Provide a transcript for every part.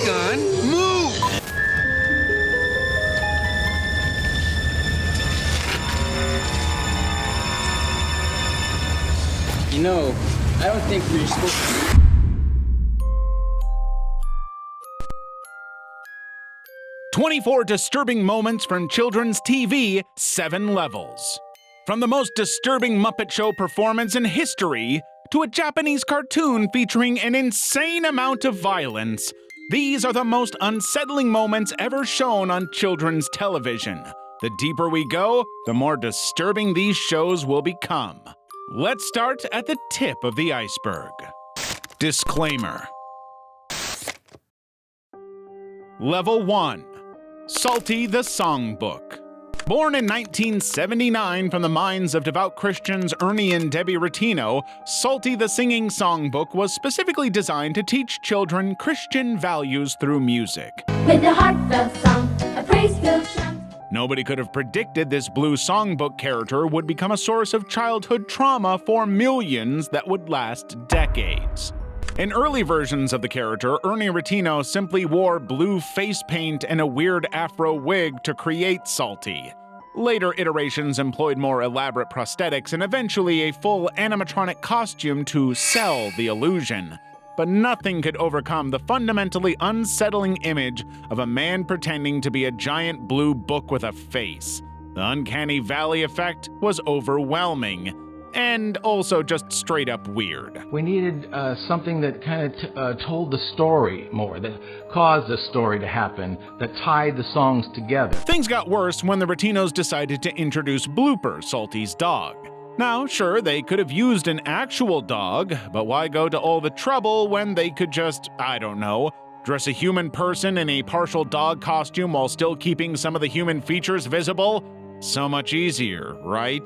gun. Move! You know, I don't think we're supposed to... 24 disturbing moments from children's TV, 7 levels. From the most disturbing Muppet Show performance in history to a Japanese cartoon featuring an insane amount of violence, these are the most unsettling moments ever shown on children's television. The deeper we go, the more disturbing these shows will become. Let's start at the tip of the iceberg. Disclaimer. Level 1. Salty the Songbook. Born in 1979 from the minds of devout Christians Ernie and Debbie Rottino, Salty the Singing Songbook was specifically designed to teach children Christian values through music. With a heartfelt song, a praise-filled chant. Nobody could have predicted this blue songbook character would become a source of childhood trauma for millions that would last decades. In early versions of the character, Ernie Rottino simply wore blue face paint and a weird afro wig to create Salty. Later iterations employed more elaborate prosthetics and eventually a full animatronic costume to sell the illusion. But nothing could overcome the fundamentally unsettling image of a man pretending to be a giant blue book with a face. The uncanny valley effect was overwhelming. And also just straight up weird. We needed something that kind of told the story more, that caused the story to happen, that tied the songs together. Things got worse when the Rottinos decided to introduce Blooper, Salty's dog. Now, sure, they could have used an actual dog, but why go to all the trouble when they could just, I don't know, dress a human person in a partial dog costume while still keeping some of the human features visible? So much easier, right?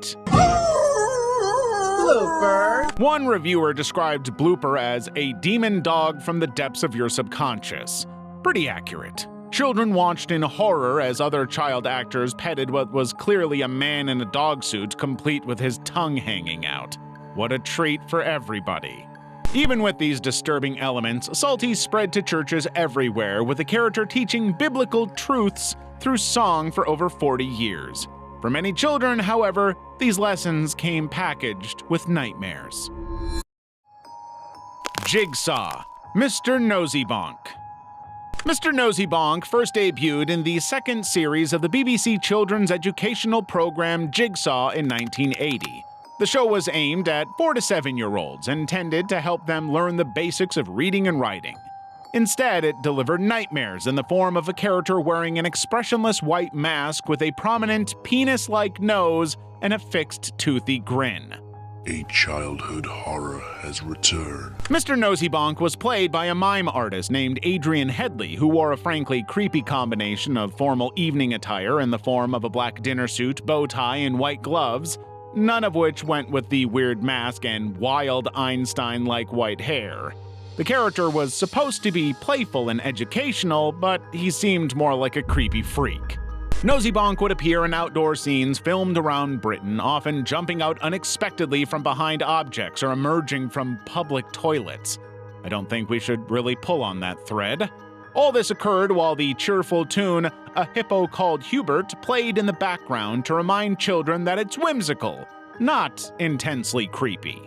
Blooper. One reviewer described Blooper as a demon dog from the depths of your subconscious. Pretty accurate. Children watched in horror as other child actors petted what was clearly a man in a dog suit, complete with his tongue hanging out. What a treat for everybody. Even with these disturbing elements, Salty spread to churches everywhere, with the character teaching biblical truths through song for over 40 years. For many children, however, these lessons came packaged with nightmares. Jigsaw, Mr. Nosybonk. Mr. Nosybonk first debuted in the second series of the BBC children's educational program Jigsaw in 1980. The show was aimed at 4 to 7-year-olds, intended to help them learn the basics of reading and writing. Instead, it delivered nightmares in the form of a character wearing an expressionless white mask with a prominent penis-like nose and a fixed toothy grin. A childhood horror has returned. Mr. Nosybonk was played by a mime artist named Adrian Headley, who wore a frankly creepy combination of formal evening attire in the form of a black dinner suit, bow tie, and white gloves, none of which went with the weird mask and wild Einstein-like white hair. The character was supposed to be playful and educational, but he seemed more like a creepy freak. Nosybonk would appear in outdoor scenes filmed around Britain, often jumping out unexpectedly from behind objects or emerging from public toilets. I don't think we should really pull on that thread. All this occurred while the cheerful tune "A Hippo Called Hubert" played in the background to remind children that it's whimsical, not intensely creepy.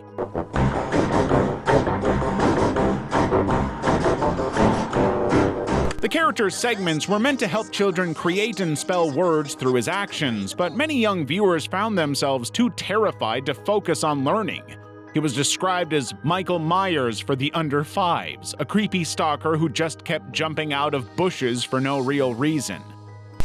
The character's segments were meant to help children create and spell words through his actions, but many young viewers found themselves too terrified to focus on learning. He was described as Michael Myers for the under fives, a creepy stalker who just kept jumping out of bushes for no real reason.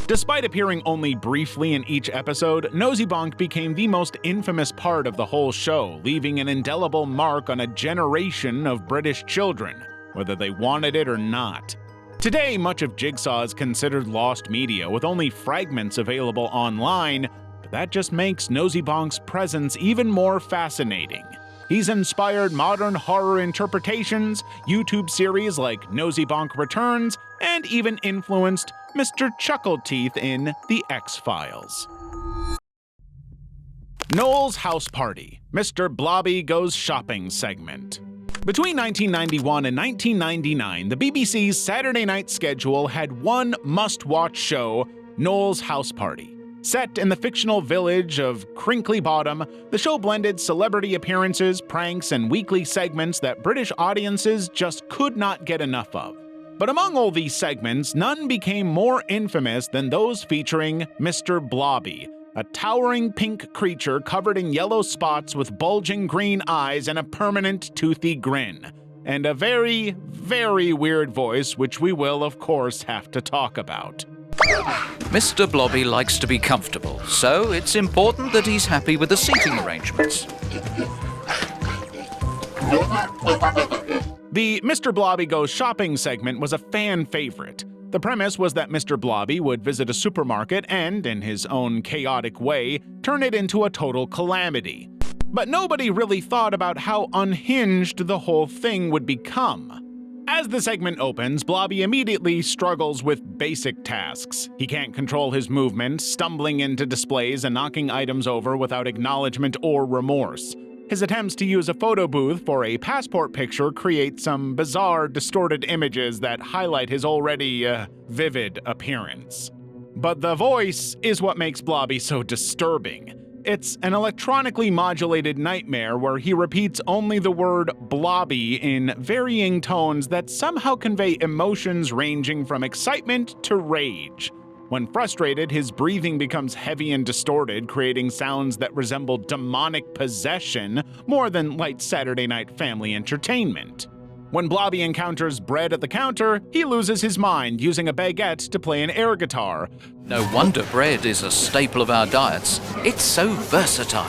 Despite appearing only briefly in each episode, Nosybonk became the most infamous part of the whole show, leaving an indelible mark on a generation of British children, whether they wanted it or not. Today, much of Jigsaw is considered lost media, with only fragments available online, but that just makes Nosybonk's presence even more fascinating. He's inspired modern horror interpretations, YouTube series like Nosybonk Returns, and even influenced Mr. Chuckleteeth in The X-Files. Noel's House Party, Mr. Blobby Goes Shopping segment. Between 1991 and 1999, the BBC's Saturday night schedule had one must-watch show, Noel's House Party. Set in the fictional village of Crinkley Bottom, the show blended celebrity appearances, pranks, and weekly segments that British audiences just could not get enough of. But among all these segments, none became more infamous than those featuring Mr. Blobby, a towering pink creature covered in yellow spots with bulging green eyes and a permanent toothy grin, and a very, very weird voice which we will, of course, have to talk about. Mr. Blobby likes to be comfortable, so it's important that he's happy with the seating arrangements. The Mr. Blobby Goes Shopping segment was a fan favorite. The premise was that Mr. Blobby would visit a supermarket and, in his own chaotic way, turn it into a total calamity. But nobody really thought about how unhinged the whole thing would become. As the segment opens, Blobby immediately struggles with basic tasks. He can't control his movement, stumbling into displays and knocking items over without acknowledgement or remorse. His attempts to use a photo booth for a passport picture create some bizarre, distorted images that highlight his already, vivid appearance. But the voice is what makes Blobby so disturbing. It's an electronically modulated nightmare where he repeats only the word blobby in varying tones that somehow convey emotions ranging from excitement to rage. When frustrated, his breathing becomes heavy and distorted, creating sounds that resemble demonic possession more than light Saturday night family entertainment. When Blobby encounters bread at the counter, he loses his mind, using a baguette to play an air guitar. No wonder bread is a staple of our diets. It's so versatile.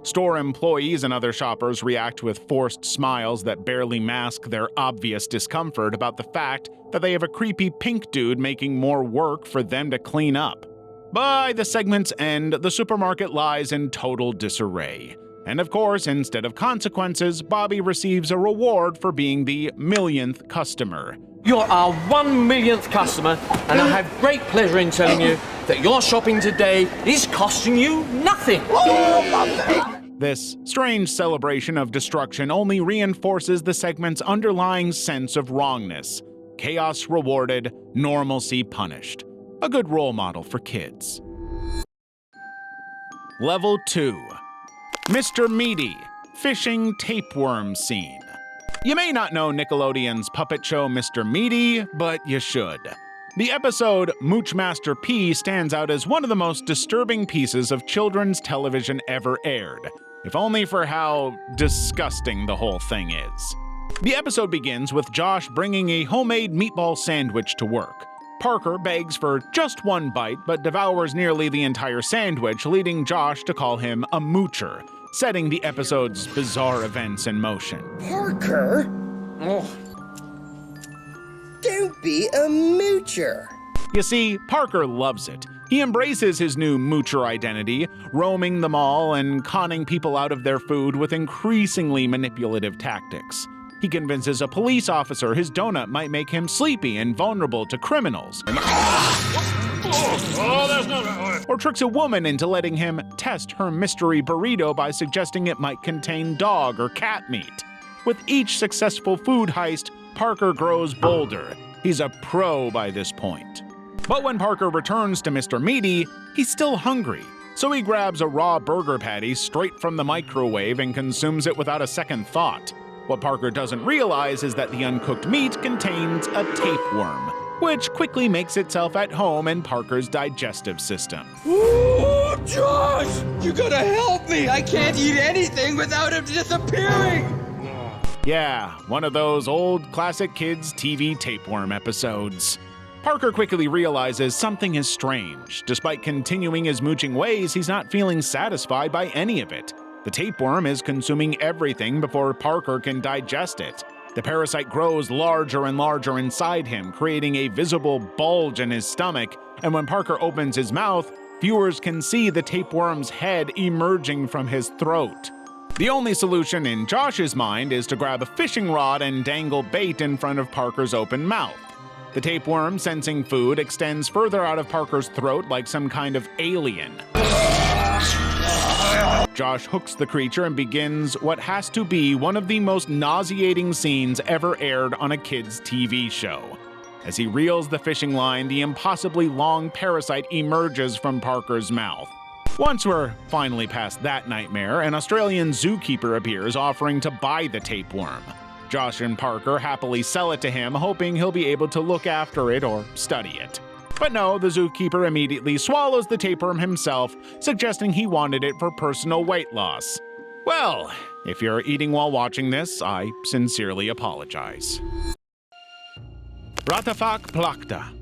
Store employees and other shoppers react with forced smiles that barely mask their obvious discomfort about the fact that they have a creepy pink dude making more work for them to clean up. By the segment's end, the supermarket lies in total disarray. And of course, instead of consequences, Bobby receives a reward for being the millionth customer. You're our 1 millionth customer, and I have great pleasure in telling you that your shopping today is costing you nothing. This strange celebration of destruction only reinforces the segment's underlying sense of wrongness. Chaos rewarded, normalcy punished. A good role model for kids. Level 2. Mr. Meaty, Fishing Tapeworm Scene. You may not know Nickelodeon's puppet show Mr. Meaty, but you should. The episode Moochmaster P stands out as one of the most disturbing pieces of children's television ever aired, if only for how disgusting the whole thing is. The episode begins with Josh bringing a homemade meatball sandwich to work. Parker begs for just one bite, but devours nearly the entire sandwich, leading Josh to call him a moocher, setting the episode's bizarre events in motion. Parker? Oh. Don't be a moocher. You see, Parker loves it. He embraces his new moocher identity, roaming the mall and conning people out of their food with increasingly manipulative tactics. He convinces a police officer his donut might make him sleepy and vulnerable to criminals. Or tricks a woman into letting him test her mystery burrito by suggesting it might contain dog or cat meat. With each successful food heist, Parker grows bolder. He's a pro by this point. But when Parker returns to Mr. Meaty, he's still hungry. So he grabs a raw burger patty straight from the microwave and consumes it without a second thought. What Parker doesn't realize is that the uncooked meat contains a tapeworm, which quickly makes itself at home in Parker's digestive system. Oh, Josh! You gotta help me! I can't eat anything without him disappearing! Yeah, one of those old classic kids' TV tapeworm episodes. Parker quickly realizes something is strange. Despite continuing his mooching ways, he's not feeling satisfied by any of it. The tapeworm is consuming everything before Parker can digest it. The parasite grows larger and larger inside him, creating a visible bulge in his stomach, and when Parker opens his mouth, viewers can see the tapeworm's head emerging from his throat. The only solution in Josh's mind is to grab a fishing rod and dangle bait in front of Parker's open mouth. The tapeworm, sensing food, extends further out of Parker's throat like some kind of alien. Josh hooks the creature and begins what has to be one of the most nauseating scenes ever aired on a kid's TV show. As he reels the fishing line, the impossibly long parasite emerges from Parker's mouth. Once we're finally past that nightmare, an Australian zookeeper appears offering to buy the tapeworm. Josh and Parker happily sell it to him, hoping he'll be able to look after it or study it. But no, the zookeeper immediately swallows the tapeworm himself, suggesting he wanted it for personal weight loss. Well, if you're eating while watching this, I sincerely apologize. Ratafak Plakta.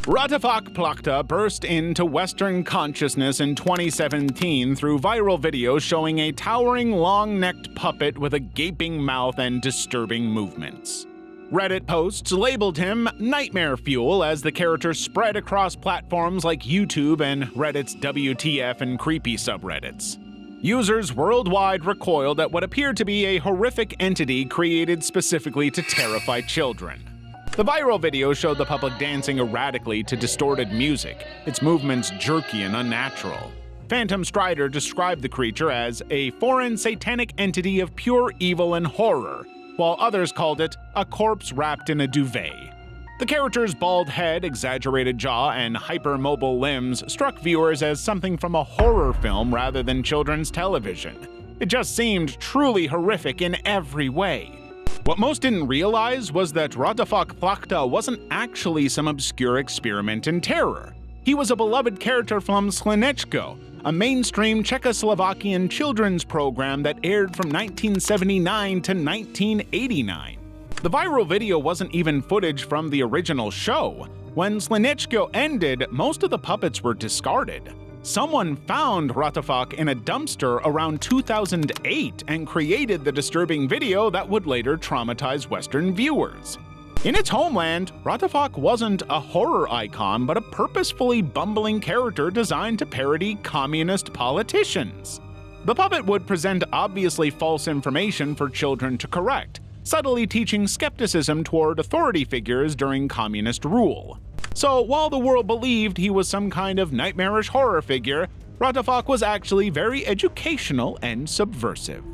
Ratafak Plakta burst into Western consciousness in 2017 through viral videos showing a towering, long-necked puppet with a gaping mouth and disturbing movements. Reddit posts labeled him nightmare fuel as the character spread across platforms like YouTube and Reddit's WTF and creepy subreddits. Users worldwide recoiled at what appeared to be a horrific entity created specifically to terrify children. The viral video showed the puppet dancing erratically to distorted music, its movements jerky and unnatural. Phantom Strider described the creature as a foreign satanic entity of pure evil and horror, while others called it a corpse wrapped in a duvet. The character's bald head, exaggerated jaw, and hypermobile limbs struck viewers as something from a horror film rather than children's television. It just seemed truly horrific in every way. What most didn't realize was that Ratafak Plakta wasn't actually some obscure experiment in terror. He was a beloved character from Slinečko, a mainstream Czechoslovakian children's program that aired from 1979 to 1989. The viral video wasn't even footage from the original show. When Slinečko ended, most of the puppets were discarded. Someone found Ratafak in a dumpster around 2008 and created the disturbing video that would later traumatize Western viewers. In its homeland, Ratafak wasn't a horror icon, but a purposefully bumbling character designed to parody communist politicians. The puppet would present obviously false information for children to correct, subtly teaching skepticism toward authority figures during communist rule. So while the world believed he was some kind of nightmarish horror figure, Ratafak was actually very educational and subversive.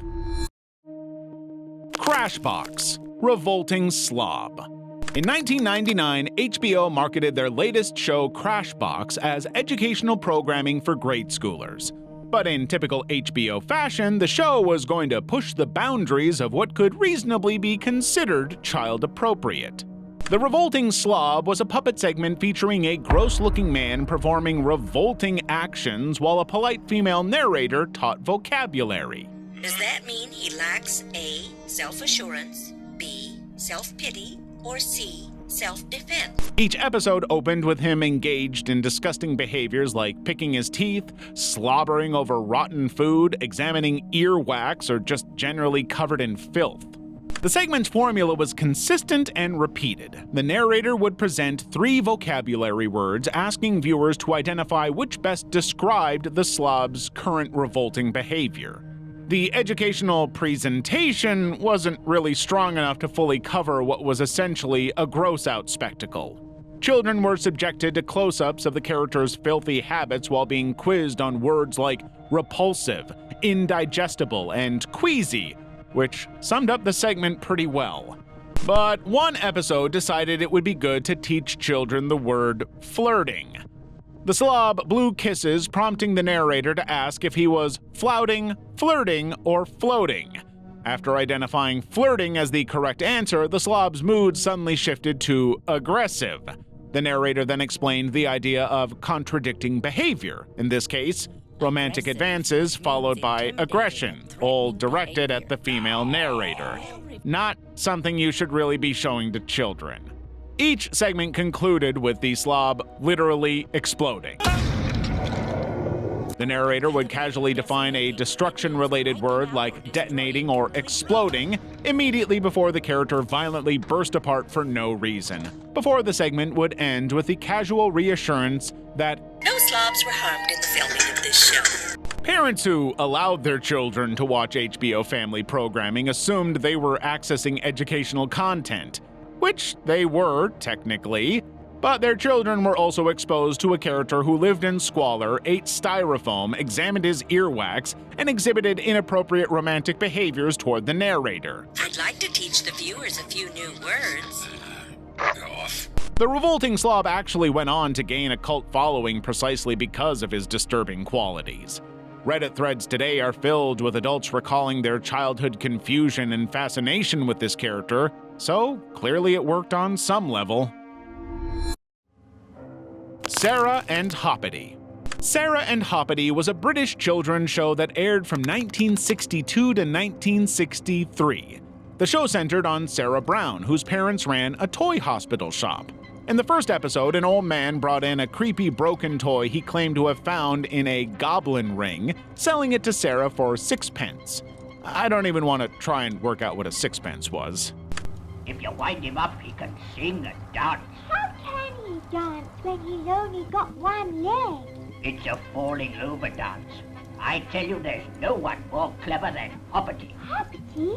Crashbox, Revolting Slob. In 1999, HBO marketed their latest show Crashbox as educational programming for grade schoolers. But in typical HBO fashion, the show was going to push the boundaries of what could reasonably be considered child-appropriate. The Revolting Slob was a puppet segment featuring a gross-looking man performing revolting actions while a polite female narrator taught vocabulary. Does that mean he lacks A, self-assurance, B, self-pity, or C, self-defense? Each episode opened with him engaged in disgusting behaviors like picking his teeth, slobbering over rotten food, examining earwax, or just generally covered in filth. The segment's formula was consistent and repeated. The narrator would present 3 vocabulary words, asking viewers to identify which best described the slob's current revolting behavior. The educational presentation wasn't really strong enough to fully cover what was essentially a gross-out spectacle. Children were subjected to close-ups of the character's filthy habits while being quizzed on words like repulsive, indigestible, and queasy, which summed up the segment pretty well. But one episode decided it would be good to teach children the word flirting. The slob blew kisses, prompting the narrator to ask if he was flouting, flirting, or floating. After identifying flirting as the correct answer, the slob's mood suddenly shifted to aggressive. The narrator then explained the idea of contradicting behavior, in this case, romantic advances followed by aggression, all directed at the female narrator. Not something you should really be showing to children. Each segment concluded with the slob literally exploding. The narrator would casually define a destruction-related word like detonating or exploding immediately before the character violently burst apart for no reason, before the segment would end with the casual reassurance that no slobs were harmed in the filming of this show. Parents who allowed their children to watch HBO family programming assumed they were accessing educational content, which they were, technically, But their children were also exposed to a character who lived in squalor, ate styrofoam, examined his earwax, and exhibited inappropriate romantic behaviors toward the narrator. I'd like to teach the viewers a few new words. The revolting slob actually went on to gain a cult following precisely because of his disturbing qualities. Reddit threads today are filled with adults recalling their childhood confusion and fascination with this character, so clearly it worked on some level. Sarah and Hoppity. Sarah and Hoppity was a British children's show that aired from 1962 to 1963. The show centered on Sarah Brown, whose parents ran a toy hospital shop. In the first episode, an old man brought in a creepy broken toy he claimed to have found in a goblin ring, selling it to Sarah for 6p. I don't even want to try and work out what a 6p was. If you wind him up, he can sing and dance. How can he dance when he's only got one leg? It's a falling over dance. I tell you, there's no one more clever than Hoppity. Hoppity?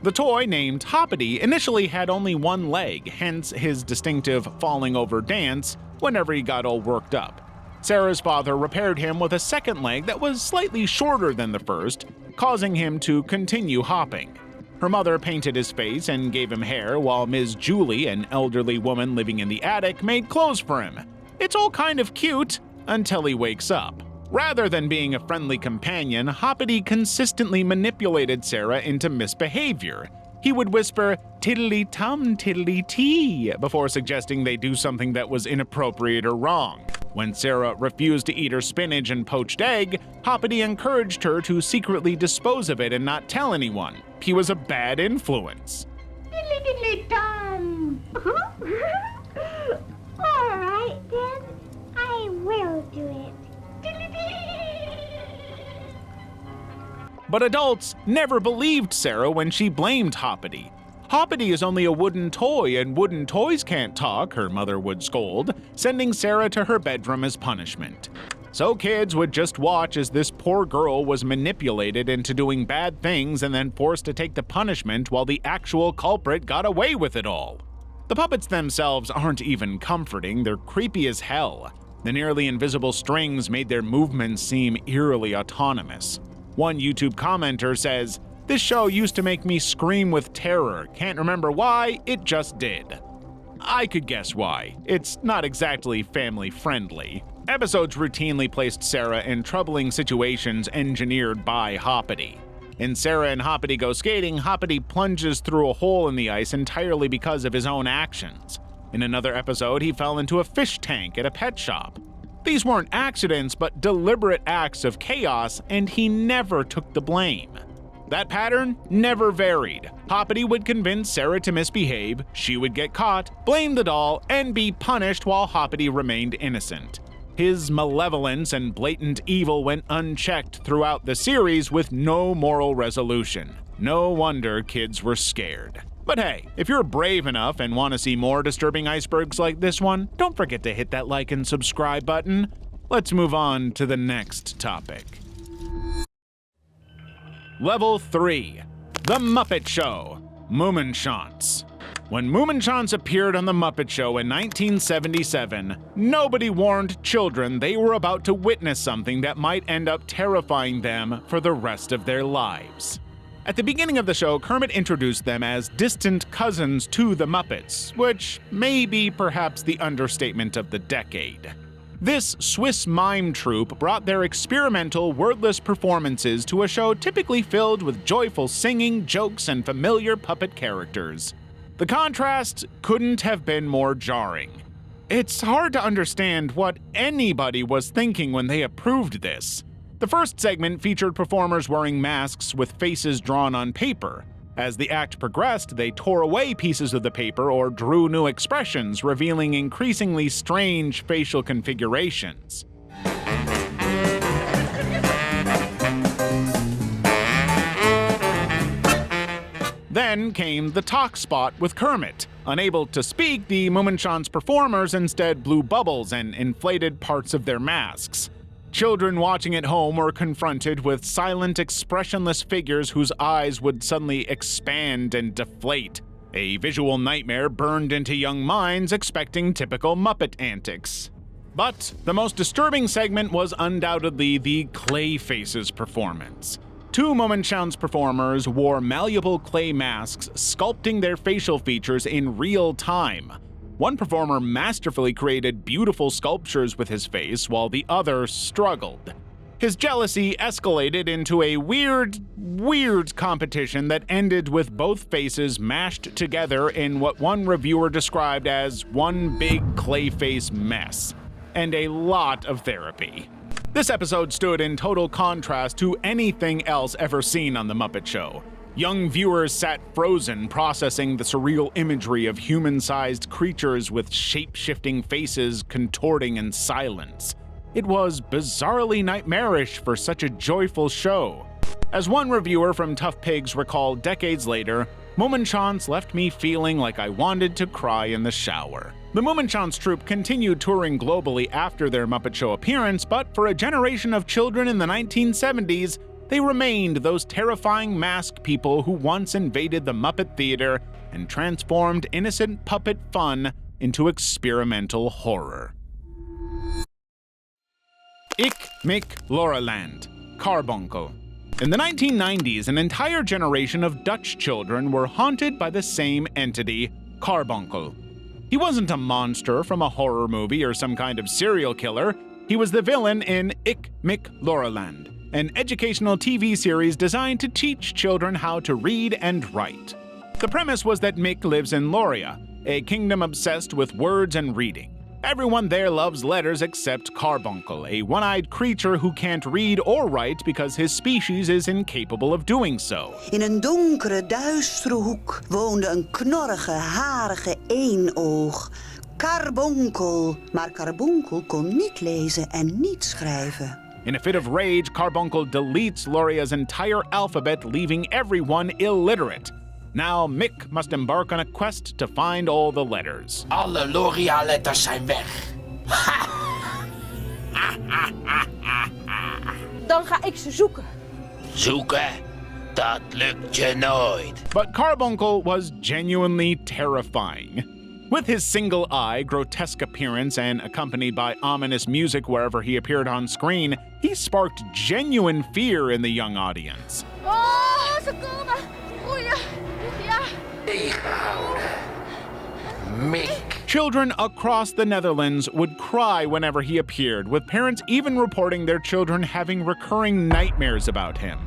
The toy, named Hoppity, initially had only one leg, hence his distinctive falling over dance whenever he got all worked up. Sarah's father repaired him with a second leg that was slightly shorter than the first, causing him to continue hopping. Her mother painted his face and gave him hair, while Ms. Julie, an elderly woman living in the attic, made clothes for him. It's all kind of cute until he wakes up. Rather than being a friendly companion, Hoppity consistently manipulated Sarah into misbehavior. He would whisper, "tiddly-tum, tiddly-tee," before suggesting they do something that was inappropriate or wrong. When Sarah refused to eat her spinach and poached egg, Hoppity encouraged her to secretly dispose of it and not tell anyone. He was a bad influence. Diddly-diddly-dum! All right, then. I will do it. But adults never believed Sarah when she blamed Hoppity. Hoppity is only a wooden toy, and wooden toys can't talk, her mother would scold, sending Sarah to her bedroom as punishment. So kids would just watch as this poor girl was manipulated into doing bad things and then forced to take the punishment while the actual culprit got away with it all. The puppets themselves aren't even comforting, they're creepy as hell. The nearly invisible strings made their movements seem eerily autonomous. One YouTube commenter says, "This show used to make me scream with terror. Can't remember why, it just did." I could guess why. It's not exactly family friendly. Episodes routinely placed Sarah in troubling situations engineered by Hoppity. In Sarah and Hoppity Go Skating, Hoppity plunges through a hole in the ice entirely because of his own actions. In another episode, he fell into a fish tank at a pet shop. These weren't accidents, but deliberate acts of chaos, and he never took the blame. That pattern never varied. Hoppity would convince Sarah to misbehave, she would get caught, blame the doll, and be punished while Hoppity remained innocent. His malevolence and blatant evil went unchecked throughout the series with no moral resolution. No wonder kids were scared. But hey, if you're brave enough and want to see more disturbing icebergs like this one, don't forget to hit that like and subscribe button. Let's move on to the next topic. Level 3. The Muppet Show. Mummenschanz. When Mummenschanz appeared on The Muppet Show in 1977, nobody warned children they were about to witness something that might end up terrifying them for the rest of their lives. At the beginning of the show, Kermit introduced them as distant cousins to the Muppets, which may be perhaps the understatement of the decade. This Swiss mime troupe brought their experimental, wordless performances to a show typically filled with joyful singing, jokes, and familiar puppet characters. The contrast couldn't have been more jarring. It's hard to understand what anybody was thinking when they approved this. The first segment featured performers wearing masks with faces drawn on paper. As the act progressed, they tore away pieces of the paper or drew new expressions, revealing increasingly strange facial configurations. Then came the talk spot with Kermit. Unable to speak, the Mummenschanz performers instead blew bubbles and inflated parts of their masks. Children watching at home were confronted with silent, expressionless figures whose eyes would suddenly expand and deflate. A visual nightmare burned into young minds expecting typical Muppet antics. But the most disturbing segment was undoubtedly the Clay Faces performance. Two Mummenschanz performers wore malleable clay masks, sculpting their facial features in real time. One performer masterfully created beautiful sculptures with his face, while the other struggled. His jealousy escalated into a weird competition that ended with both faces mashed together in what one reviewer described as one big clay face mess, and a lot of therapy. This episode stood in total contrast to anything else ever seen on The Muppet Show. Young viewers sat frozen, processing the surreal imagery of human-sized creatures with shape-shifting faces contorting in silence. It was bizarrely nightmarish for such a joyful show. As one reviewer from Tough Pigs recalled decades later, Mummenschanz left me feeling like I wanted to cry in the shower. The Mummenschanz troupe continued touring globally after their Muppet Show appearance, but for a generation of children in the 1970s, they remained those terrifying masked people who once invaded the Muppet Theater and transformed innocent puppet fun into experimental horror. Ich mich Lauraland, Carbuncle. In the 1990s, an entire generation of Dutch children were haunted by the same entity, Carbuncle. He wasn't a monster from a horror movie or some kind of serial killer. He was the villain in Ich mich Lauraland, an educational TV series designed to teach children how to read and write. The premise was that Mick lives in Lauria, a kingdom obsessed with words and reading. Everyone there loves letters except Carbuncle, a one-eyed creature who can't read or write because his species is incapable of doing so. In een donkere, duistere hoek woonde een knorrige, harige eenoog. Carbuncle. Maar Carbuncle kon niet lezen en niet schrijven. In a fit of rage, Carbuncle deletes Lauria's entire alphabet, leaving everyone illiterate. Now Mick must embark on a quest to find all the letters. Alle Lauria-letters zijn weg. Dan ga ik ze zoeken. Zoeken? Dat lukt je nooit. But Carbuncle was genuinely terrifying. With his single eye, grotesque appearance, and accompanied by ominous music wherever he appeared on screen, he sparked genuine fear in the young audience. Oh, ze komen. Groeien. Ja. Mick. Children across the Netherlands would cry whenever he appeared, with parents even reporting their children having recurring nightmares about him.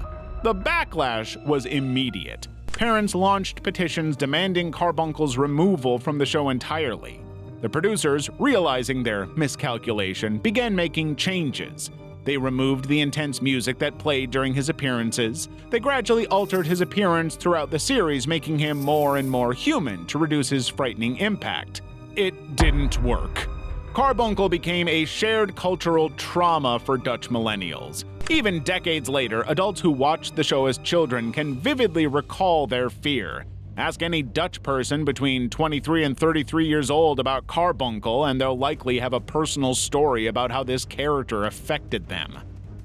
The backlash was immediate. Parents launched petitions demanding Carbuncle's removal from the show entirely. The producers, realizing their miscalculation, began making changes. They removed the intense music that played during his appearances. They gradually altered his appearance throughout the series, making him more and more human to reduce his frightening impact. It didn't work. Carbuncle became a shared cultural trauma for Dutch millennials. Even decades later, adults who watched the show as children can vividly recall their fear. Ask any Dutch person between 23 and 33 years old about Carbuncle, and they'll likely have a personal story about how this character affected them.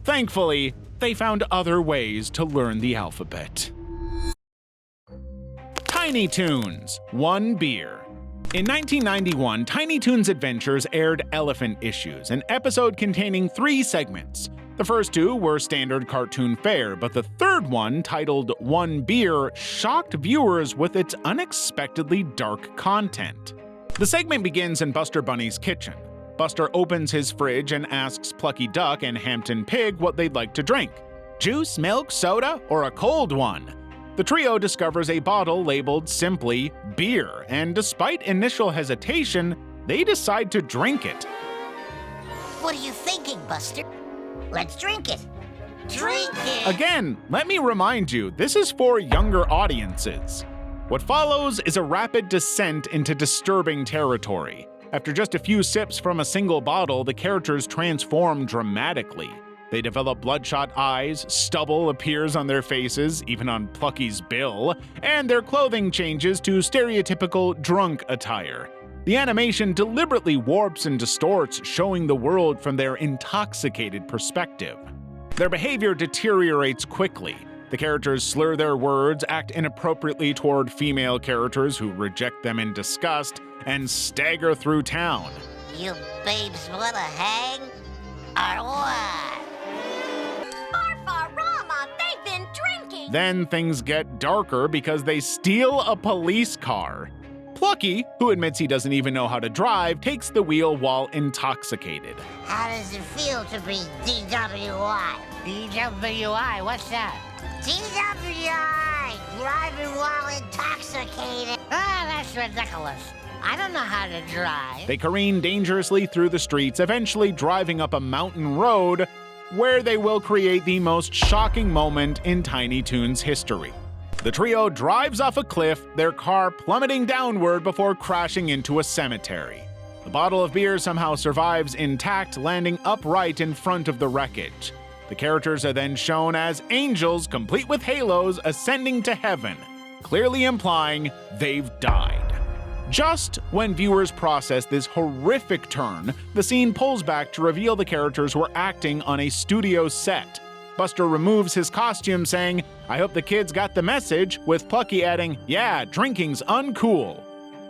Thankfully, they found other ways to learn the alphabet. Tiny Toons, One Beer. In 1991, Tiny Toons Adventures aired Elephant Issues, an episode containing 3 segments. The first 2 were standard cartoon fare, but the third one, titled One Beer, shocked viewers with its unexpectedly dark content. The segment begins in Buster Bunny's kitchen. Buster opens his fridge and asks Plucky Duck and Hampton Pig what they'd like to drink. Juice, milk, soda, or a cold one? The trio discovers a bottle labeled simply beer, and despite initial hesitation, they decide to drink it. What are you thinking, Buster? Let's drink it. Drink it! Again, let me remind you, this is for younger audiences. What follows is a rapid descent into disturbing territory. After just a few sips from a single bottle, the characters transform dramatically. They develop bloodshot eyes, stubble appears on their faces, even on Plucky's bill, and their clothing changes to stereotypical drunk attire. The animation deliberately warps and distorts, showing the world from their intoxicated perspective. Their behavior deteriorates quickly. The characters slur their words, act inappropriately toward female characters who reject them in disgust, and stagger through town. You babes wanna hang? Or what? Farfarama, they've been drinking! Then things get darker because they steal a police car. Plucky, who admits he doesn't even know how to drive, takes the wheel while intoxicated. How does it feel to be DWI? DWI, what's that? DWI! Driving while intoxicated. Ah, that's ridiculous. I don't know how to drive. They careen dangerously through the streets, eventually driving up a mountain road where they will create the most shocking moment in Tiny Toons history. The trio drives off a cliff, their car plummeting downward before crashing into a cemetery. The bottle of beer somehow survives intact, landing upright in front of the wreckage. The characters are then shown as angels, complete with halos, ascending to heaven, clearly implying they've died. Just when viewers process this horrific turn, the scene pulls back to reveal the characters were acting on a studio set. Buster removes his costume, saying, "I hope the kids got the message," with Plucky adding, "Yeah, drinking's uncool."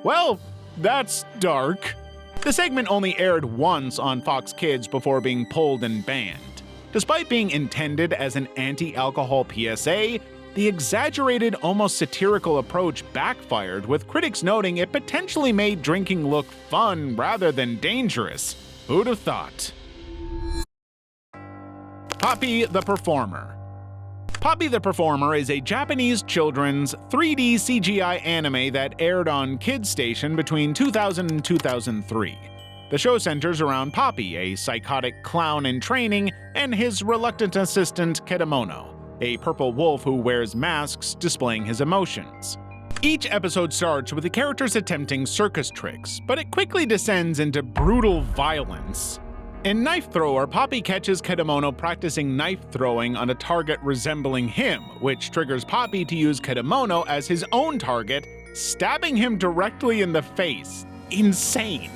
Well, that's dark. The segment only aired once on Fox Kids before being pulled and banned. Despite being intended as an anti-alcohol PSA, the exaggerated, almost satirical approach backfired, with critics noting it potentially made drinking look fun rather than dangerous. Who'd have thought? Poppy the Performer. Poppy the Performer is a Japanese children's 3D CGI anime that aired on Kids Station between 2000 and 2003. The show centers around Poppy, a psychotic clown in training, and his reluctant assistant Kedamono, a purple wolf who wears masks displaying his emotions. Each episode starts with the characters attempting circus tricks, but it quickly descends into brutal violence. In Knife Thrower, Poppy catches Kedamono practicing knife throwing on a target resembling him, which triggers Poppy to use Kedamono as his own target, stabbing him directly in the face. Insane.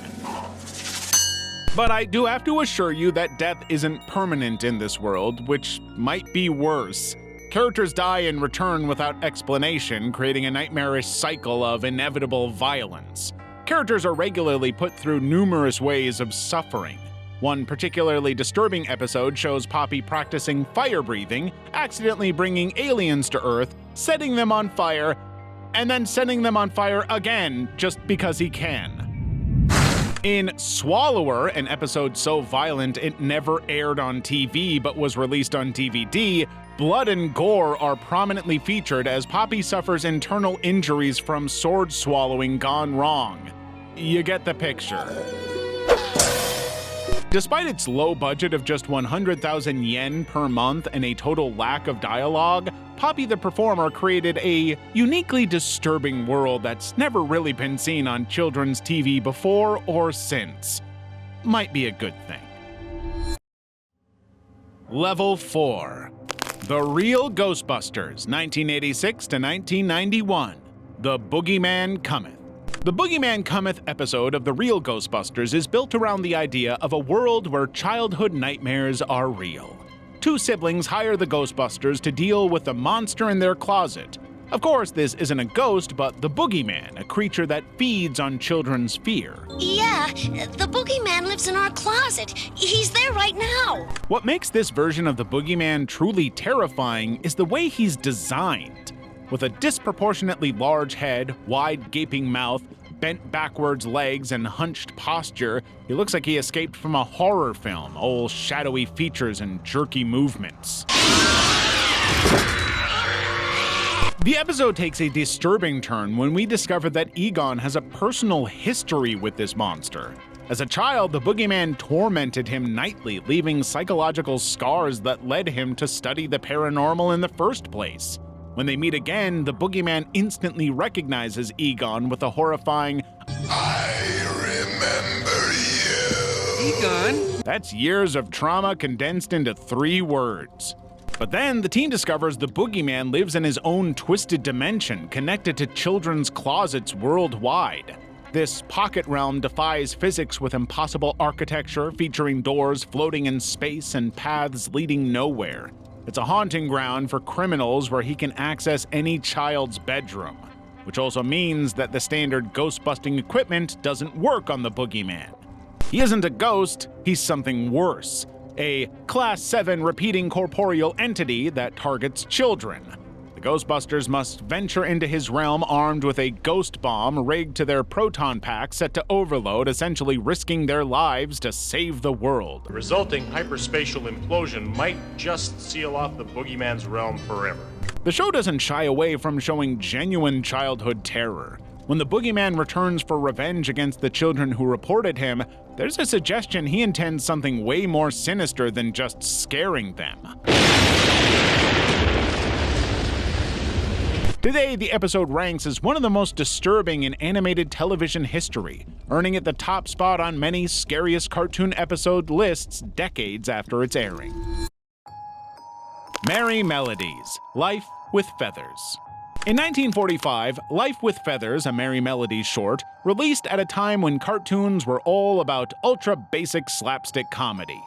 But I do have to assure you that death isn't permanent in this world, which might be worse. Characters die and return without explanation, creating a nightmarish cycle of inevitable violence. Characters are regularly put through numerous ways of suffering. One particularly disturbing episode shows Poppy practicing fire breathing, accidentally bringing aliens to Earth, setting them on fire, and then setting them on fire again just because he can. In Swallower, an episode so violent it never aired on TV but was released on DVD, blood and gore are prominently featured as Poppy suffers internal injuries from sword swallowing gone wrong. You get the picture. Despite its low budget of just 100,000 yen per month and a total lack of dialogue, Poppy the Performer created a uniquely disturbing world that's never really been seen on children's TV before or since. Might be a good thing. Level 4. The Real Ghostbusters, 1986 to 1991. The Boogeyman Cometh. The Boogeyman Cometh episode of The Real Ghostbusters is built around the idea of a world where childhood nightmares are real. Two siblings hire the Ghostbusters to deal with the monster in their closet. Of course, this isn't a ghost, but the Boogeyman, a creature that feeds on children's fear. Yeah, the Boogeyman lives in our closet. He's there right now. What makes this version of the Boogeyman truly terrifying is the way he's designed. With a disproportionately large head, wide gaping mouth, bent backwards legs, and hunched posture, he looks like he escaped from a horror film, all shadowy features and jerky movements. The episode takes a disturbing turn when we discover that Egon has a personal history with this monster. As a child, the Boogeyman tormented him nightly, leaving psychological scars that led him to study the paranormal in the first place. When they meet again, the Boogeyman instantly recognizes Egon with a horrifying, "I remember you." Egon? That's years of trauma condensed into 3 words. But then the team discovers the Boogeyman lives in his own twisted dimension, connected to children's closets worldwide. This pocket realm defies physics with impossible architecture, featuring doors floating in space and paths leading nowhere. It's a haunting ground for criminals where he can access any child's bedroom, which also means that the standard ghost-busting equipment doesn't work on the boogeyman. He isn't a ghost, he's something worse. A Class 7 repeating corporeal entity that targets children. The Ghostbusters must venture into his realm armed with a ghost bomb rigged to their proton pack set to overload, essentially risking their lives to save the world. The resulting hyperspatial implosion might just seal off the boogeyman's realm forever. The show doesn't shy away from showing genuine childhood terror. When the boogeyman returns for revenge against the children who reported him, there's a suggestion he intends something way more sinister than just scaring them. Today, the episode ranks as one of the most disturbing in animated television history, earning it the top spot on many scariest cartoon episode lists decades after its airing. Merry Melodies: Life with Feathers. In 1945, Life with Feathers, a Merry Melodies short, released at a time when cartoons were all about ultra-basic slapstick comedy.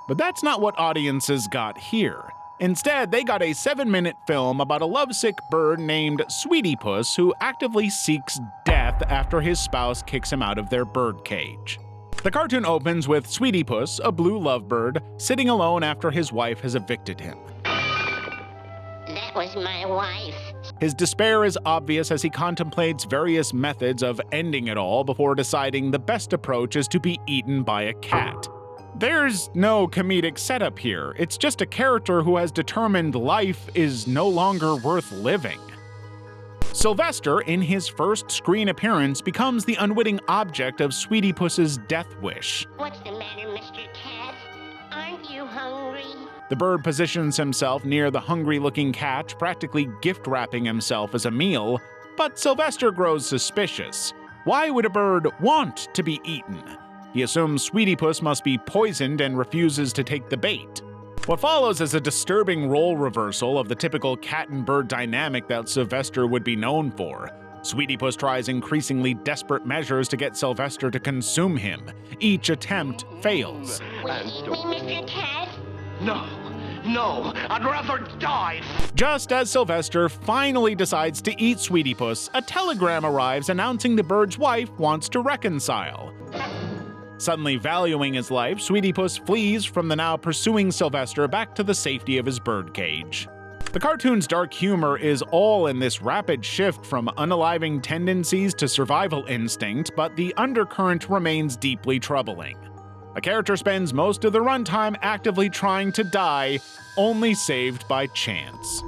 But that's not what audiences got here. Instead, they got a 7-minute film about a lovesick bird named Sweetie Puss who actively seeks death after his spouse kicks him out of their birdcage. The cartoon opens with Sweetie Puss, a blue lovebird, sitting alone after his wife has evicted him. That was my wife. His despair is obvious as he contemplates various methods of ending it all before deciding the best approach is to be eaten by a cat. There's no comedic setup here, it's just a character who has determined life is no longer worth living. Sylvester, in his first screen appearance, becomes the unwitting object of Sweetie Puss's death wish. What's the matter, Mr. Cat? Aren't you hungry? The bird positions himself near the hungry-looking cat, practically gift-wrapping himself as a meal, but Sylvester grows suspicious. Why would a bird want to be eaten? He assumes Sweetie Puss must be poisoned and refuses to take the bait. What follows is a disturbing role reversal of the typical cat and bird dynamic that Sylvester would be known for. Sweetie Puss tries increasingly desperate measures to get Sylvester to consume him. Each attempt fails. Will you eat me, Mr. Cat? No, I'd rather die. Just as Sylvester finally decides to eat Sweetie Puss, a telegram arrives announcing the bird's wife wants to reconcile. Suddenly valuing his life, Sweetie Puss flees from the now pursuing Sylvester back to the safety of his birdcage. The cartoon's dark humor is all in this rapid shift from unaliving tendencies to survival instinct, but the undercurrent remains deeply troubling. A character spends most of the runtime actively trying to die, only saved by chance.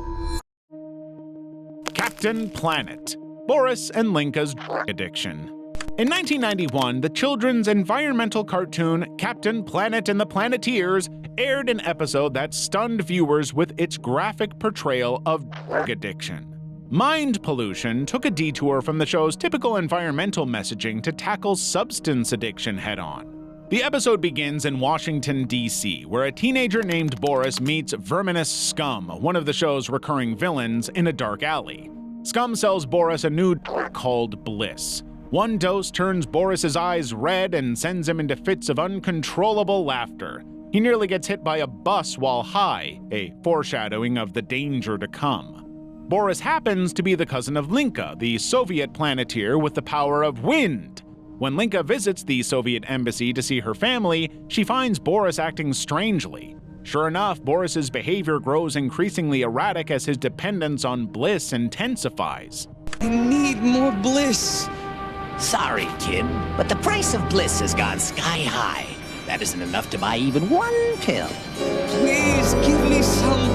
Captain Planet: Boris and Linka's drug addiction. In 1991, the children's environmental cartoon Captain Planet and the Planeteers aired an episode that stunned viewers with its graphic portrayal of drug addiction. Mind pollution took a detour from the show's typical environmental messaging to tackle substance addiction head-on. The episode begins in Washington, D.C., where a teenager named Boris meets verminous Scum, one of the show's recurring villains, in a dark alley. Scum sells Boris a new drug called Bliss. One dose turns Boris's eyes red and sends him into fits of uncontrollable laughter. He nearly gets hit by a bus while high, a foreshadowing of the danger to come. Boris happens to be the cousin of Linka, the Soviet planeteer with the power of wind. When Linka visits the Soviet embassy to see her family, she finds Boris acting strangely. Sure enough, Boris's behavior grows increasingly erratic as his dependence on Bliss intensifies. I need more Bliss. Sorry, kid, but the price of Bliss has gone sky high. That isn't enough to buy even one pill. Please give me some.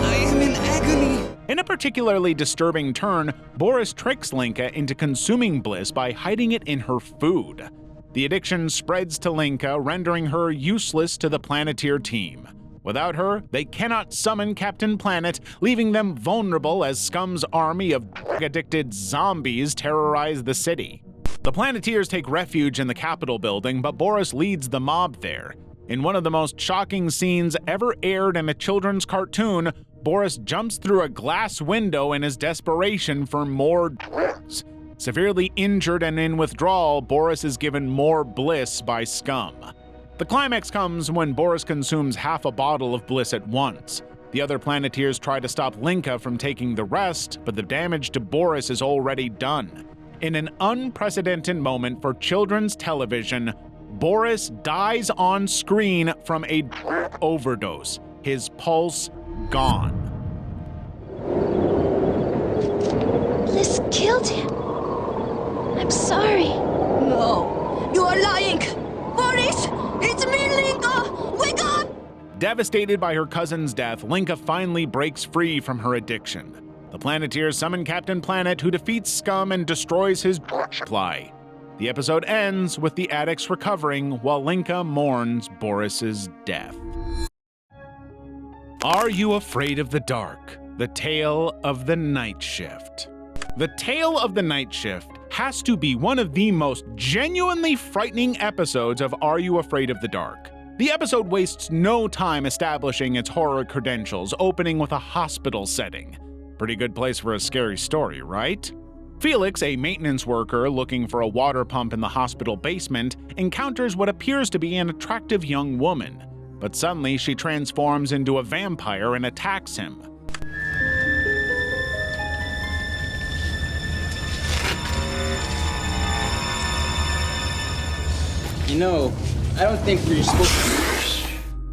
I am in agony. In a particularly disturbing turn, Boris tricks Linka into consuming Bliss by hiding it in her food. The addiction spreads to Linka, rendering her useless to the Planeteer team. Without her, they cannot summon Captain Planet, leaving them vulnerable as Scum's army of drug-addicted zombies terrorize the city. The Planeteers take refuge in the Capitol building, but Boris leads the mob there. In one of the most shocking scenes ever aired in a children's cartoon, Boris jumps through a glass window in his desperation for more drugs. Severely injured and in withdrawal, Boris is given more Bliss by Scum. The climax comes when Boris consumes half a bottle of Bliss at once. The other Planeteers try to stop Linka from taking the rest, but the damage to Boris is already done. In an unprecedented moment for children's television, Boris dies on screen from a overdose, his pulse gone. Bliss killed him. I'm sorry. No, you are lying. Boris, it's me, Linka. Wake up! Devastated by her cousin's death, Linka finally breaks free from her addiction. The Planeteers summon Captain Planet, who defeats Scum and destroys his supply. The episode ends with the addicts recovering while Linka mourns Boris's death. Are You Afraid of the Dark? The Tale of the Night Shift. The Tale of the Night Shift has to be one of the most genuinely frightening episodes of Are You Afraid of the Dark? The episode wastes no time establishing its horror credentials, opening with a hospital setting. Pretty good place for a scary story, right? Felix, a maintenance worker looking for a water pump in the hospital basement, encounters what appears to be an attractive young woman. But suddenly she transforms into a vampire and attacks him. You know, I don't think we're supposed to...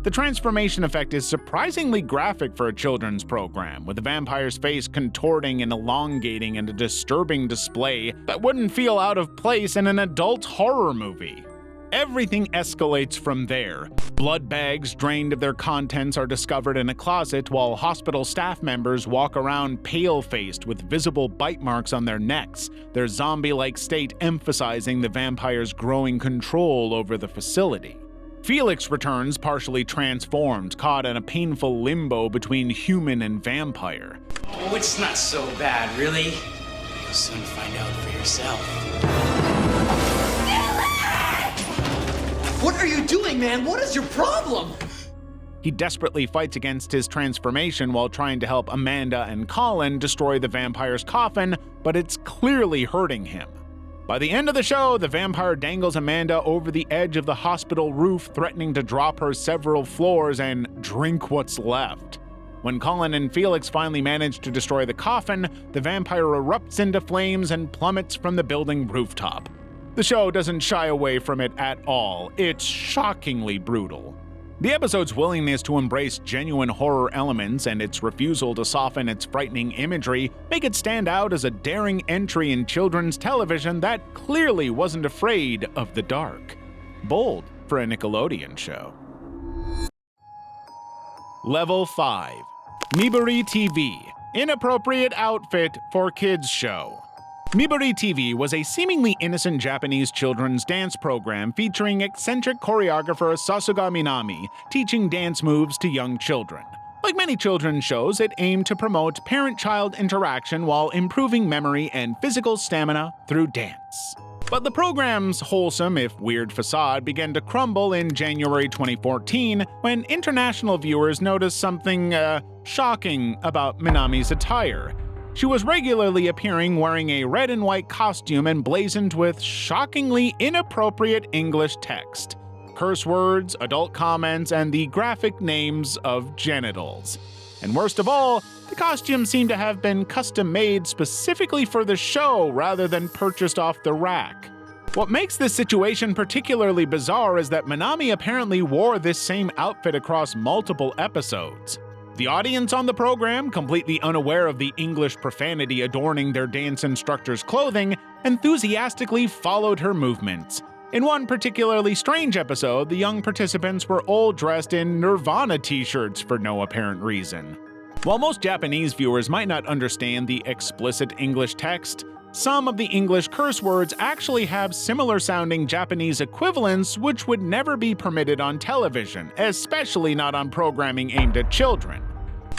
The transformation effect is surprisingly graphic for a children's program, with the vampire's face contorting and elongating in a disturbing display that wouldn't feel out of place in an adult horror movie. Everything escalates from there. Blood bags drained of their contents are discovered in a closet, while hospital staff members walk around pale-faced with visible bite marks on their necks, their zombie-like state emphasizing the vampire's growing control over the facility. Felix returns partially transformed, caught in a painful limbo between human and vampire. Oh, it's not so bad, really. You'll soon find out for yourself. What are you doing, man? What is your problem? He desperately fights against his transformation while trying to help Amanda and Colin destroy the vampire's coffin, but it's clearly hurting him. By the end of the show, the vampire dangles Amanda over the edge of the hospital roof, threatening to drop her several floors and drink what's left. When Colin and Felix finally manage to destroy the coffin, the vampire erupts into flames and plummets from the building rooftop. The show doesn't shy away from it at all. It's shockingly brutal. The episode's willingness to embrace genuine horror elements and its refusal to soften its frightening imagery make it stand out as a daring entry in children's television that clearly wasn't afraid of the dark. Bold for a Nickelodeon show. Level 5. Miburi TV. Inappropriate outfit for kids show. Miburi TV was a seemingly innocent Japanese children's dance program featuring eccentric choreographer Sasuga Minami teaching dance moves to young children. Like many children's shows, it aimed to promote parent-child interaction while improving memory and physical stamina through dance. But the program's wholesome, if weird facade began to crumble in January 2014 when international viewers noticed something, shocking about Minami's attire. She was regularly appearing wearing a red and white costume emblazoned with shockingly inappropriate English text, curse words, adult comments, and the graphic names of genitals. And worst of all, the costume seemed to have been custom-made specifically for the show rather than purchased off the rack. What makes this situation particularly bizarre is that Minami apparently wore this same outfit across multiple episodes. The audience on the program, completely unaware of the English profanity adorning their dance instructor's clothing, enthusiastically followed her movements. In one particularly strange episode, the young participants were all dressed in Nirvana t-shirts for no apparent reason. While most Japanese viewers might not understand the explicit English text, some of the English curse words actually have similar-sounding Japanese equivalents which would never be permitted on television, especially not on programming aimed at children.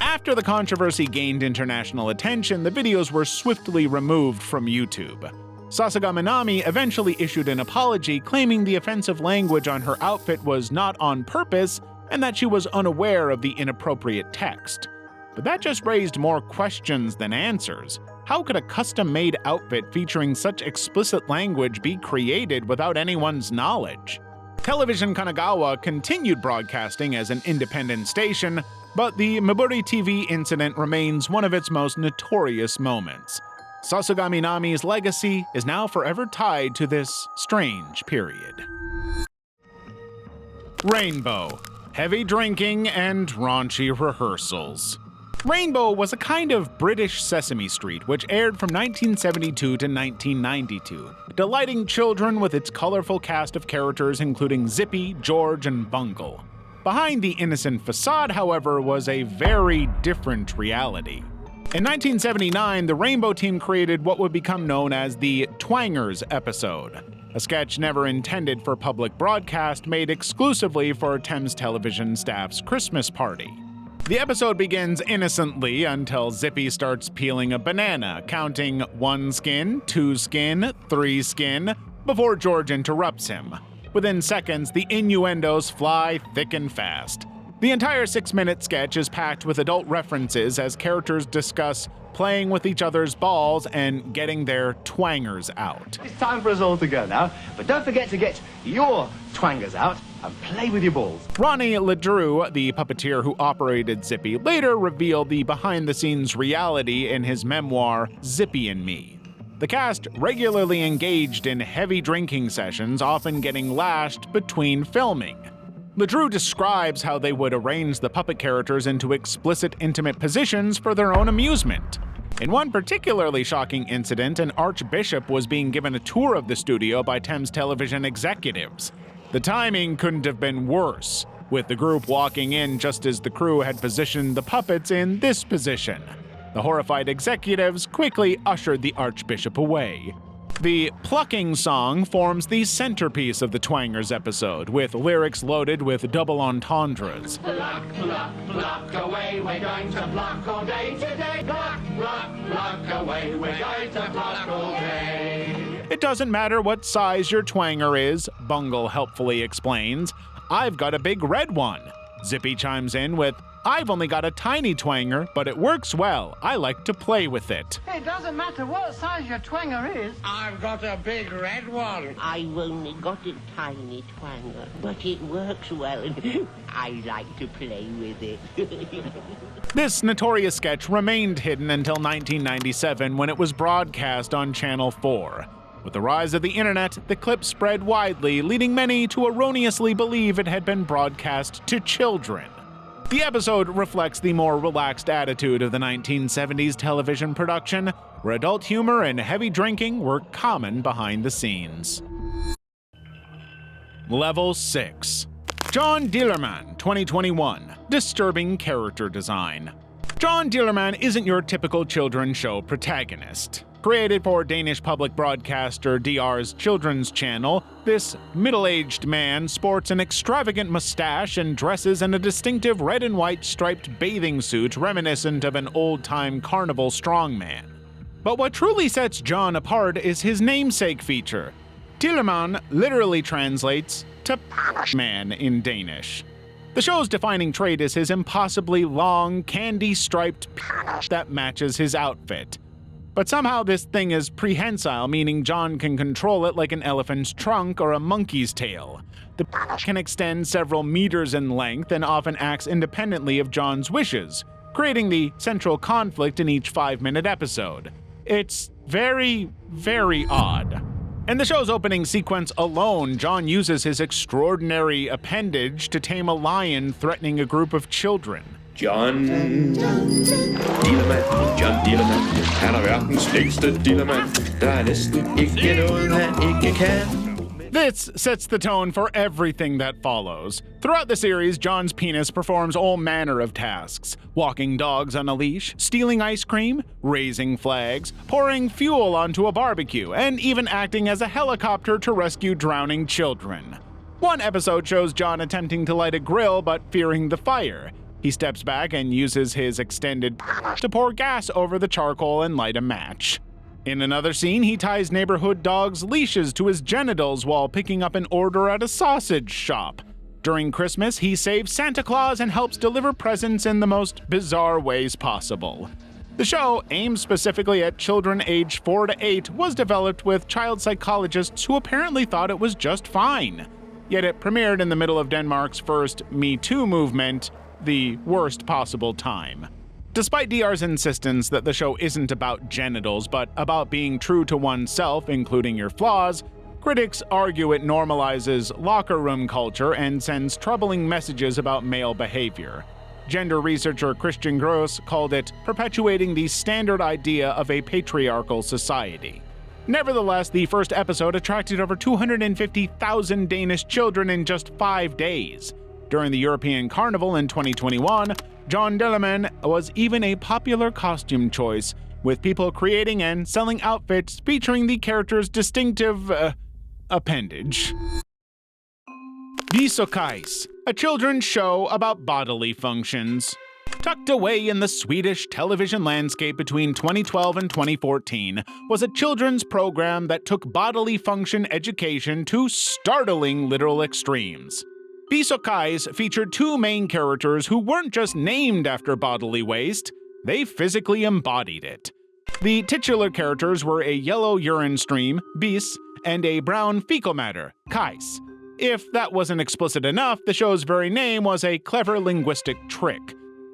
After the controversy gained international attention, the videos were swiftly removed from YouTube. Sasuga Minami eventually issued an apology claiming the offensive language on her outfit was not on purpose and that she was unaware of the inappropriate text. But that just raised more questions than answers. How could a custom-made outfit featuring such explicit language be created without anyone's knowledge? Television Kanagawa continued broadcasting as an independent station, But the Miburi TV incident remains one of its most notorious moments. Sasagami Nami's legacy is now forever tied to this strange period. Rainbow. Heavy drinking and raunchy rehearsals. Rainbow was a kind of British Sesame Street which aired from 1972 to 1992, delighting children with its colorful cast of characters including Zippy, George, and Bungle. Behind the innocent facade, however, was a very different reality. In 1979, the Rainbow team created what would become known as the Twangers episode, a sketch never intended for public broadcast made exclusively for Thames Television staff's Christmas party. The episode begins innocently until Zippy starts peeling a banana, counting 1 skin, 2 skin, 3 skin, before George interrupts him. Within seconds, the innuendos fly thick and fast. The entire 6-minute sketch is packed with adult references as characters discuss playing with each other's balls and getting their twangers out. It's time for us all to go now, but don't forget to get your twangers out and play with your balls. Ronnie LeDrew, the puppeteer who operated Zippy, later revealed the behind-the-scenes reality in his memoir, Zippy and Me. The cast regularly engaged in heavy drinking sessions, often getting lashed between filming. LeDrew describes how they would arrange the puppet characters into explicit intimate positions for their own amusement. In one particularly shocking incident, an archbishop was being given a tour of the studio by Thames Television executives. The timing couldn't have been worse, with the group walking in just as the crew had positioned the puppets in this position. The horrified executives quickly ushered the archbishop away. The Plucking song forms the centerpiece of the Twangers episode, with lyrics loaded with double entendres. Pluck, pluck, pluck away, we're going to pluck all day today. Pluck, pluck, pluck away, we're going to pluck all day. It doesn't matter what size your twanger is, Bungle helpfully explains. I've got a big red one. Zippy chimes in with, I've only got a tiny twanger, but it works well. I like to play with it. It doesn't matter what size your twanger is. I've got a big red one. I've only got a tiny twanger, but it works well and I like to play with it. This notorious sketch remained hidden until 1997 when it was broadcast on Channel 4. With the rise of the internet, the clip spread widely, leading many to erroneously believe it had been broadcast to children. The episode reflects the more relaxed attitude of the 1970s television production, where adult humor and heavy drinking were common behind the scenes. Level 6. John Dillerman, 2021. Disturbing character design. John Dillerman isn't your typical children's show protagonist. Created for Danish public broadcaster DR's children's channel, this middle-aged man sports an extravagant mustache and dresses in a distinctive red and white striped bathing suit reminiscent of an old-time carnival strongman. But what truly sets John apart is his namesake feature. Dillerman literally translates to man in Danish. The show's defining trait is his impossibly long, candy-striped that matches his outfit. But somehow this thing is prehensile, meaning John can control it like an elephant's trunk or a monkey's tail. The can extend several meters in length and often acts independently of John's wishes, creating the central conflict in each 5-minute episode. It's very, very odd. In the show's opening sequence alone, John uses his extraordinary appendage to tame a lion threatening a group of children. John Dillermand, han er verdens længste dillermand. Der er næsten ikke noget, han ikke kan. This sets the tone for everything that follows. Throughout the series, John's penis performs all manner of tasks. Walking dogs on a leash, stealing ice cream, raising flags, pouring fuel onto a barbecue, and even acting as a helicopter to rescue drowning children. One episode shows John attempting to light a grill but fearing the fire. He steps back and uses his extended to pour gas over the charcoal and light a match. In another scene, he ties neighborhood dogs' leashes to his genitals while picking up an order at a sausage shop. During Christmas, he saves Santa Claus and helps deliver presents in the most bizarre ways possible. The show, aimed specifically at children aged 4 to 8, was developed with child psychologists who apparently thought it was just fine. Yet it premiered in the middle of Denmark's first Me Too movement, the worst possible time. Despite DR's insistence that the show isn't about genitals, but about being true to oneself, including your flaws, critics argue it normalizes locker room culture and sends troubling messages about male behavior. Gender researcher Christian Gross called it perpetuating the standard idea of a patriarchal society. Nevertheless, the first episode attracted over 250,000 Danish children in just 5 days. During the European Carnival in 2021, John Dilleman was even a popular costume choice, with people creating and selling outfits featuring the character's distinctive, appendage. Visokais, a children's show about bodily functions. Tucked away in the Swedish television landscape between 2012 and 2014 was a children's program that took bodily function education to startling literal extremes. Visokais featured two main characters who weren't just named after bodily waste, they physically embodied it. The titular characters were a yellow urine stream, bis, and a brown fecal matter, kais. If that wasn't explicit enough, the show's very name was a clever linguistic trick.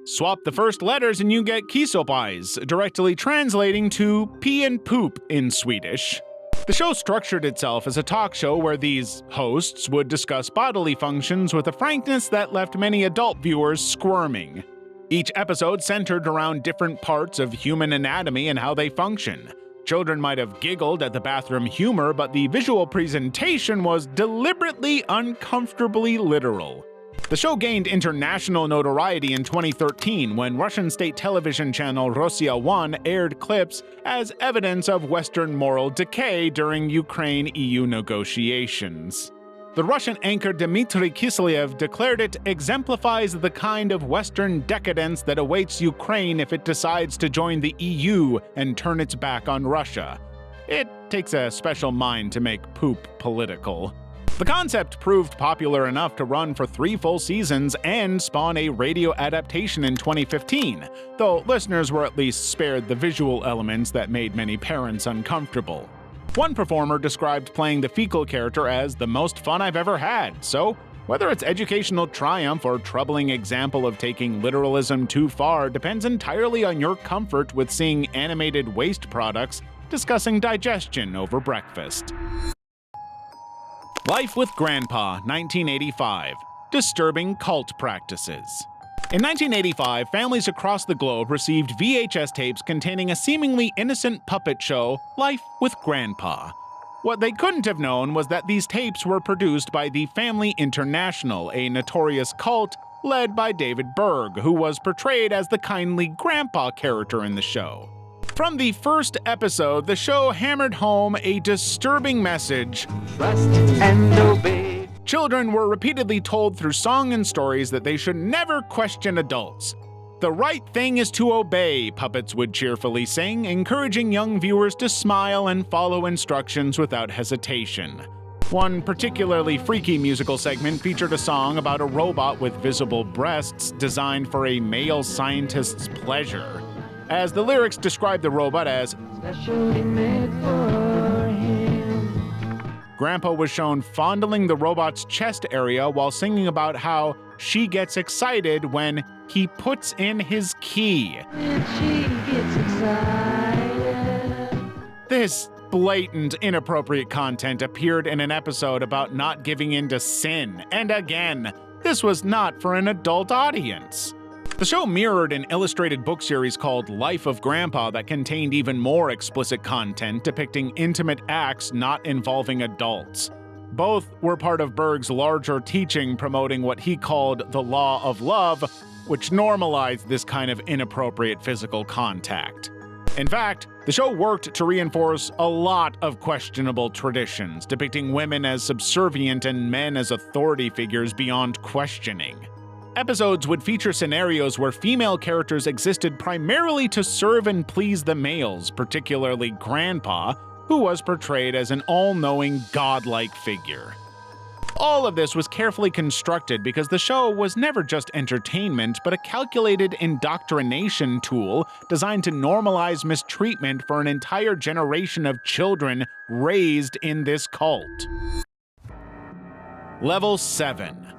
Swap the first letters and you get kisopais, directly translating to pee and poop in Swedish. The show structured itself as a talk show where these hosts would discuss bodily functions with a frankness that left many adult viewers squirming. Each episode centered around different parts of human anatomy and how they function. Children might have giggled at the bathroom humor, but the visual presentation was deliberately uncomfortably literal. The show gained international notoriety in 2013 when Russian state television channel Rossiya 1 aired clips as evidence of Western moral decay during Ukraine-EU negotiations. The Russian anchor Dmitry Kiselev declared it exemplifies the kind of Western decadence that awaits Ukraine if it decides to join the EU and turn its back on Russia. It takes a special mind to make poop political. The concept proved popular enough to run for 3 full seasons and spawn a radio adaptation in 2015, though listeners were at least spared the visual elements that made many parents uncomfortable. One performer described playing the fecal character as the most fun I've ever had, so whether it's educational triumph or troubling example of taking literalism too far depends entirely on your comfort with seeing animated waste products discussing digestion over breakfast. Life with Grandpa, 1985. Disturbing cult practices. In 1985, families across the globe received VHS tapes containing a seemingly innocent puppet show, Life with Grandpa. What they couldn't have known was that these tapes were produced by the Family International, a notorious cult led by David Berg, who was portrayed as the kindly grandpa character in the show. From the first episode, the show hammered home a disturbing message. Trust and obey. Children were repeatedly told through song and stories that they should never question adults. The right thing is to obey, puppets would cheerfully sing, encouraging young viewers to smile and follow instructions without hesitation. One particularly freaky musical segment featured a song about a robot with visible breasts designed for a male scientist's pleasure, as the lyrics describe the robot as specially made for him. Grandpa was shown fondling the robot's chest area while singing about how she gets excited when he puts in his key. And she gets excited. This blatant, inappropriate content appeared in an episode about not giving in to sin, and again, this was not for an adult audience. The show mirrored an illustrated book series called Life of Grandpa that contained even more explicit content depicting intimate acts not involving adults. Both were part of Berg's larger teaching promoting what he called the law of love, which normalized this kind of inappropriate physical contact. In fact, the show worked to reinforce a lot of questionable traditions, depicting women as subservient and men as authority figures beyond questioning. Episodes would feature scenarios where female characters existed primarily to serve and please the males, particularly Grandpa, who was portrayed as an all-knowing, godlike figure. All of this was carefully constructed because the show was never just entertainment, but a calculated indoctrination tool designed to normalize mistreatment for an entire generation of children raised in this cult. Level 7.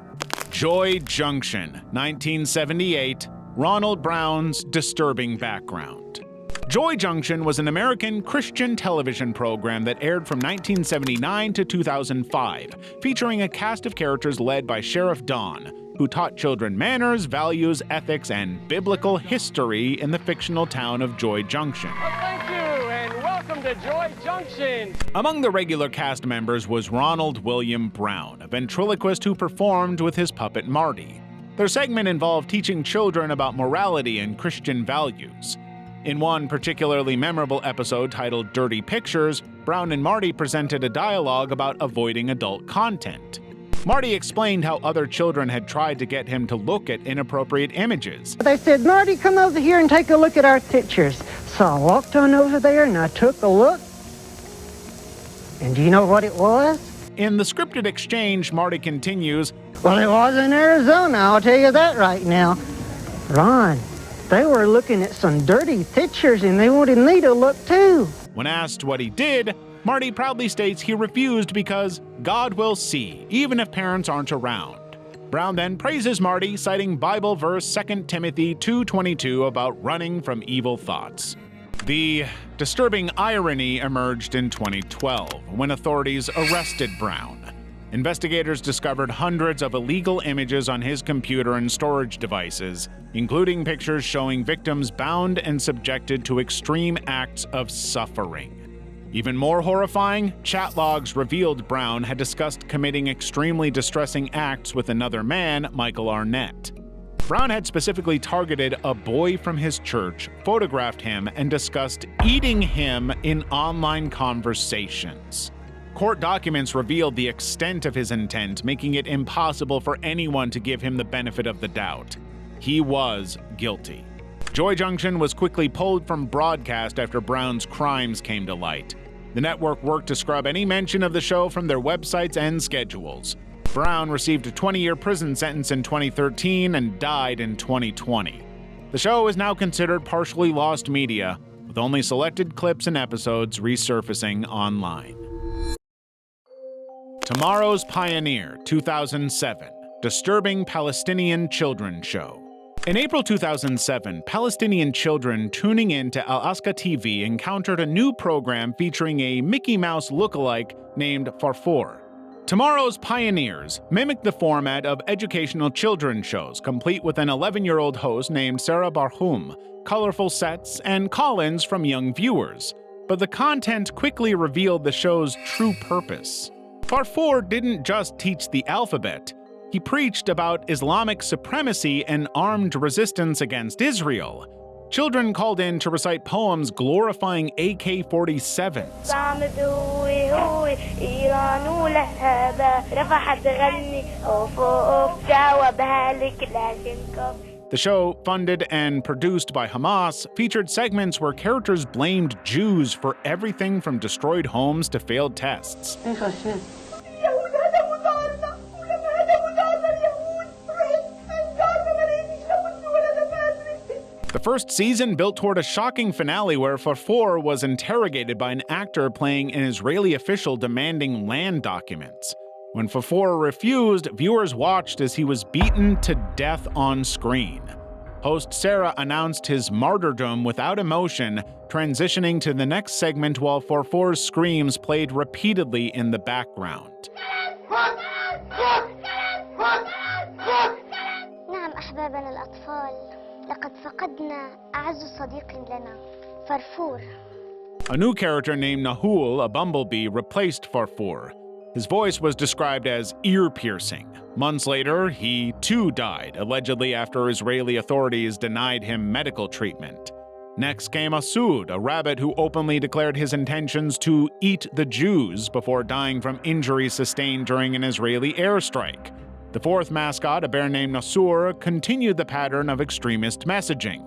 Joy Junction, 1978, Ronald Brown's disturbing background. Joy Junction was an American Christian television program that aired from 1979 to 2005, featuring a cast of characters led by Sheriff Don, who taught children manners, values, ethics, and biblical history in the fictional town of Joy Junction. Thank you, and welcome to Joy Junction. Among the regular cast members was Ronald William Brown, a ventriloquist who performed with his puppet Marty. Their segment involved teaching children about morality and Christian values. In one particularly memorable episode titled Dirty Pictures, Brown and Marty presented a dialogue about avoiding adult content. Marty explained how other children had tried to get him to look at inappropriate images. They said, Marty, come over here and take a look at our pictures. So I walked on over there and I took a look. And do you know what it was? In the scripted exchange, Marty continues, Well, it was in Arizona, I'll tell you that right now. Ron, they were looking at some dirty pictures and they wanted me to look too. When asked what he did, Marty proudly states he refused because God will see, even if parents aren't around. Brown then praises Marty, citing Bible verse 2 Timothy 2:22 about running from evil thoughts. The disturbing irony emerged in 2012, when authorities arrested Brown. Investigators discovered hundreds of illegal images on his computer and storage devices, including pictures showing victims bound and subjected to extreme acts of suffering. Even more horrifying, chat logs revealed Brown had discussed committing extremely distressing acts with another man, Michael Arnett. Brown had specifically targeted a boy from his church, photographed him, and discussed eating him in online conversations. Court documents revealed the extent of his intent, making it impossible for anyone to give him the benefit of the doubt. He was guilty. Joy Junction was quickly pulled from broadcast after Brown's crimes came to light. The network worked to scrub any mention of the show from their websites and schedules. Brown received a 20-year prison sentence in 2013 and died in 2020. The show is now considered partially lost media, with only selected clips and episodes resurfacing online. Tomorrow's Pioneer, 2007, disturbing Palestinian children show. In April 2007, Palestinian children tuning in to Al-Aqsa TV encountered a new program featuring a Mickey Mouse lookalike named Farfour. Tomorrow's Pioneers mimicked the format of educational children's shows, complete with an 11-year-old host named Sarah Barhoum, colorful sets, and call-ins from young viewers. But the content quickly revealed the show's true purpose. Farfour didn't just teach the alphabet. He preached about Islamic supremacy and armed resistance against Israel. Children called in to recite poems glorifying AK-47s. The show, funded and produced by Hamas, featured segments where characters blamed Jews for everything from destroyed homes to failed tests. The first season built toward a shocking finale where Farfour was interrogated by an actor playing an Israeli official demanding land documents. When Farfour refused, viewers watched as he was beaten to death on screen. Host Sarah announced his martyrdom without emotion, transitioning to the next segment while Farfour's screams played repeatedly in the background. نعم أحبابنا الأطفال لقد فقدنا أعز صديق لنا فرفور. A new character named Nahul, a bumblebee, replaced Farfour. His voice was described as ear-piercing. Months later, he too died, allegedly after Israeli authorities denied him medical treatment. Next came Asud, a rabbit who openly declared his intentions to eat the Jews before dying from injuries sustained during an Israeli airstrike. The fourth mascot, a bear named Nasur, continued the pattern of extremist messaging.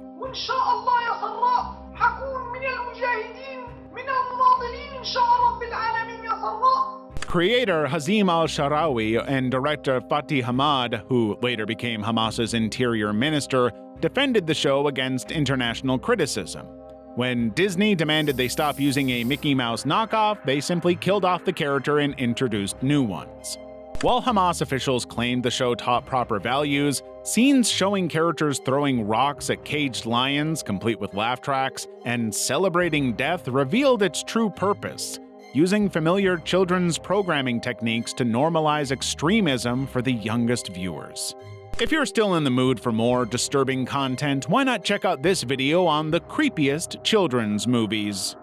Creator Hazim al-Sharawi and director Fatih Hamad, who later became Hamas's interior minister, defended the show against international criticism. When Disney demanded they stop using a Mickey Mouse knockoff, they simply killed off the character and introduced new ones. While Hamas officials claimed the show taught proper values, scenes showing characters throwing rocks at caged lions, complete with laugh tracks, and celebrating death revealed its true purpose, using familiar children's programming techniques to normalize extremism for the youngest viewers. If you're still in the mood for more disturbing content, why not check out this video on the creepiest children's movies?